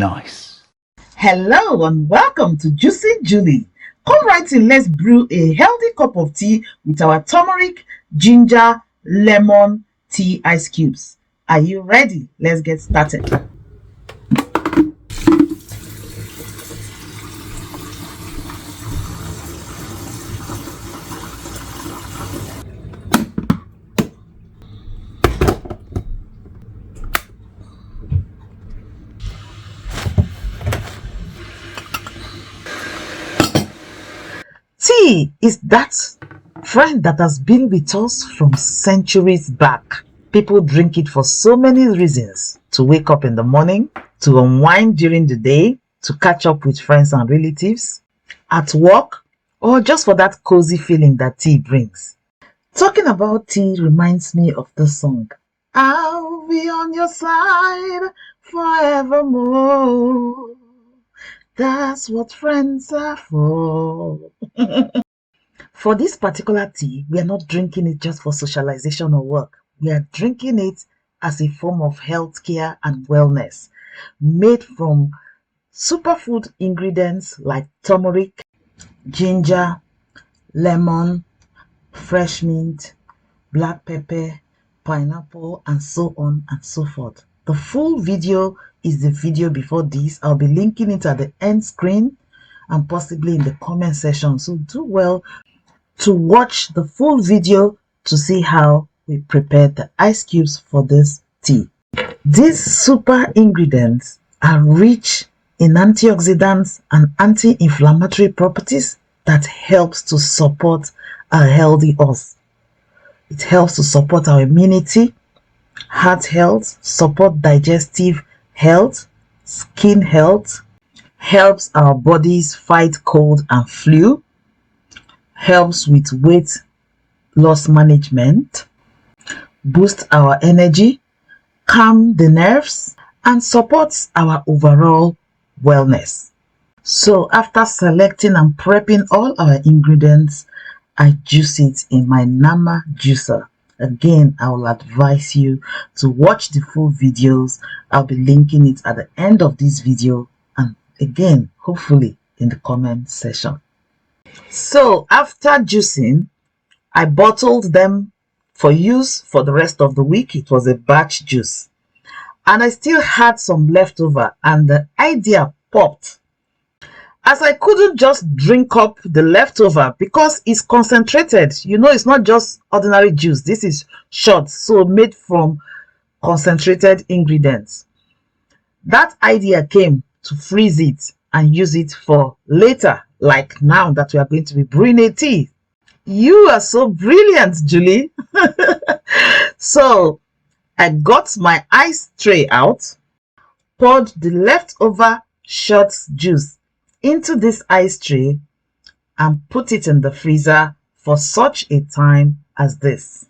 nice. Hello and welcome to Juicy Julie. Come right in, let's brew a healthy cup of tea with our turmeric, ginger, lemon tea ice cubes. Are you ready? Let's get started. Tea is that friend that has been with us from centuries back. People drink it for so many reasons: to wake up in the morning, to unwind during the day, to catch up with friends and relatives, at work, or just for that cozy feeling that tea brings. Talking about tea reminds me of the song, I'll be on your side forevermore. That's what friends are for. For this particular tea, we are not drinking it just for socialization or work. We are drinking it as a form of healthcare and wellness, made from superfood ingredients like turmeric, ginger, lemon, fresh mint, black pepper, pineapple, and so on and so forth. The full video is the video before this. I'll be linking it at the end screen and possibly in the comment section. So do well to watch the full video to see how we prepared the ice cubes for this tea. These super ingredients are rich in antioxidants and anti-inflammatory properties that helps to support a healthy us. It helps to support our immunity, heart health, support digestive health, skin health, helps our bodies fight cold and flu, helps with weight loss management, boosts our energy, calm the nerves, and supports our overall wellness. So after selecting and prepping all our ingredients, I juice it in my Nama juicer. Again, I will advise you to watch the full videos. I'll be linking it at the end of this video and again, hopefully in the comment section. So after juicing, I bottled them for use for the rest of the week. It was a batch juice. And I still had some leftover and the idea popped. As I couldn't just drink up the leftover because it's concentrated. You know, it's not just ordinary juice. This is shots, so made from concentrated ingredients. That idea came to freeze it and use it for later, like now that we are going to be brewing a tea. You are so brilliant, Julie. So I got my ice tray out, poured the leftover shots juice into this ice tray and put it in the freezer for such a time as this.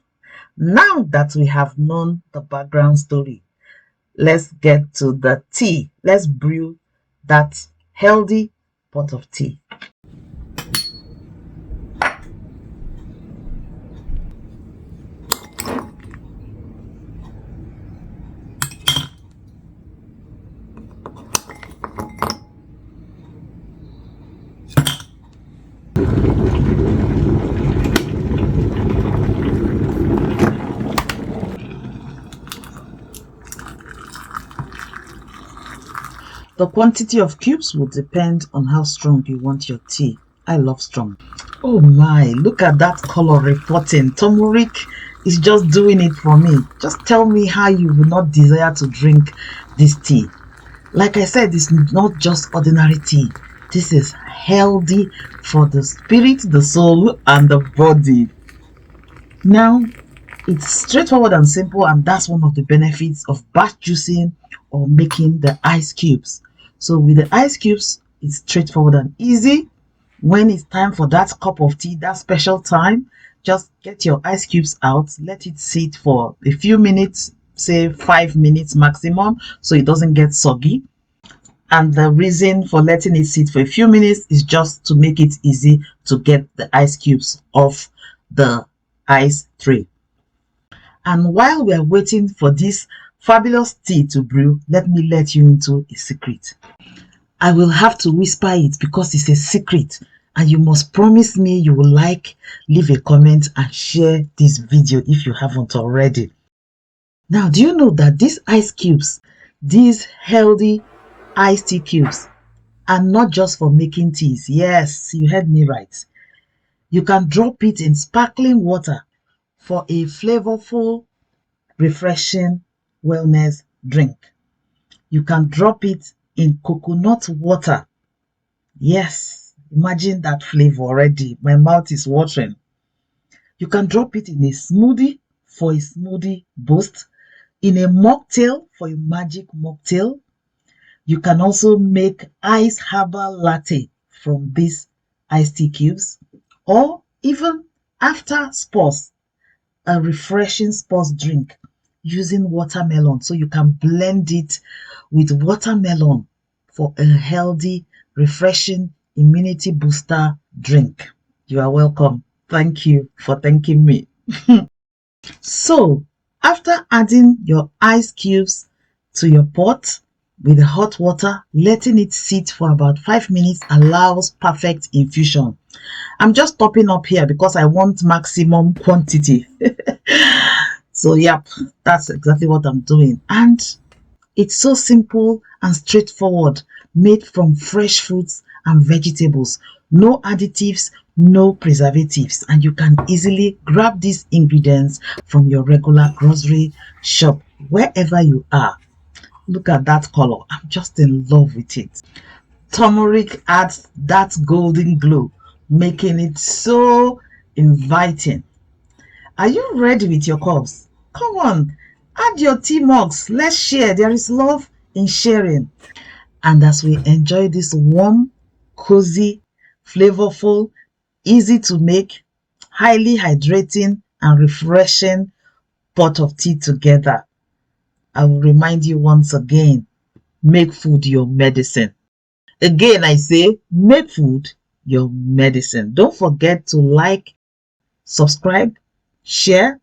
Now that we have known the background story, let's get to the tea. Let's brew that healthy pot of tea. The quantity of cubes will depend on how strong you want your tea. I love strong. Oh my, look at that color reporting. Turmeric is just doing it for me. Just tell me how you will not desire to drink this tea. Like I said, it's not just ordinary tea. This is healthy for the spirit, the soul, and the body. Now, it's straightforward and simple, and that's one of the benefits of batch juicing or making the ice cubes. So with the ice cubes, it's straightforward and easy. When it's time for that cup of tea, that special time, just get your ice cubes out, let it sit for a few minutes, say 5 minutes maximum, so it doesn't get soggy. And the reason for letting it sit for a few minutes is just to make it easy to get the ice cubes off the ice tray. And while we are waiting for this fabulous tea to brew, let me let you into a secret. I will have to whisper it because it's a secret, and you must promise me you will like, leave a comment, and share this video if you haven't already. Now, do you know that these ice cubes, these healthy iced tea cubes, are not just for making teas? Yes, you heard me right. You can drop it in sparkling water for a flavorful, refreshing wellness drink. You can drop it in coconut water. Yes, imagine that flavor already. My mouth is watering. You can drop it in a smoothie for a smoothie boost, in a mocktail for a magic mocktail. You can also make iced herbal latte from these iced tea cubes, or even after sports, a refreshing sports drink using watermelon. So you can blend it with watermelon for a healthy, refreshing immunity booster drink. You are welcome. Thank you for thanking me. So, after adding your ice cubes to your pot with the hot water, letting it sit for about 5 minutes allows perfect infusion. I'm just topping up here because I want maximum quantity. So, yep, that's exactly what I'm doing. And it's so simple and straightforward, made from fresh fruits and vegetables. No additives, no preservatives, and you can easily grab these ingredients from your regular grocery shop wherever you are. Look at that color. I'm just in love with it. Turmeric adds that golden glow, making it so inviting. Are you ready with your cups? Come on, add your tea mugs. Let's share. There is love in sharing. And as we enjoy this warm, cozy, flavorful, easy to make, highly hydrating and refreshing pot of tea together, I will remind you once again, make food your medicine. Again, I say, make food your medicine. Don't forget to like, subscribe, share,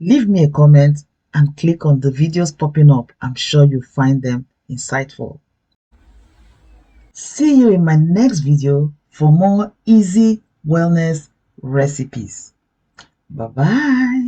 leave me a comment, and click on the videos popping up. I'm sure you find them insightful. See you in my next video for more easy wellness recipes. Bye bye.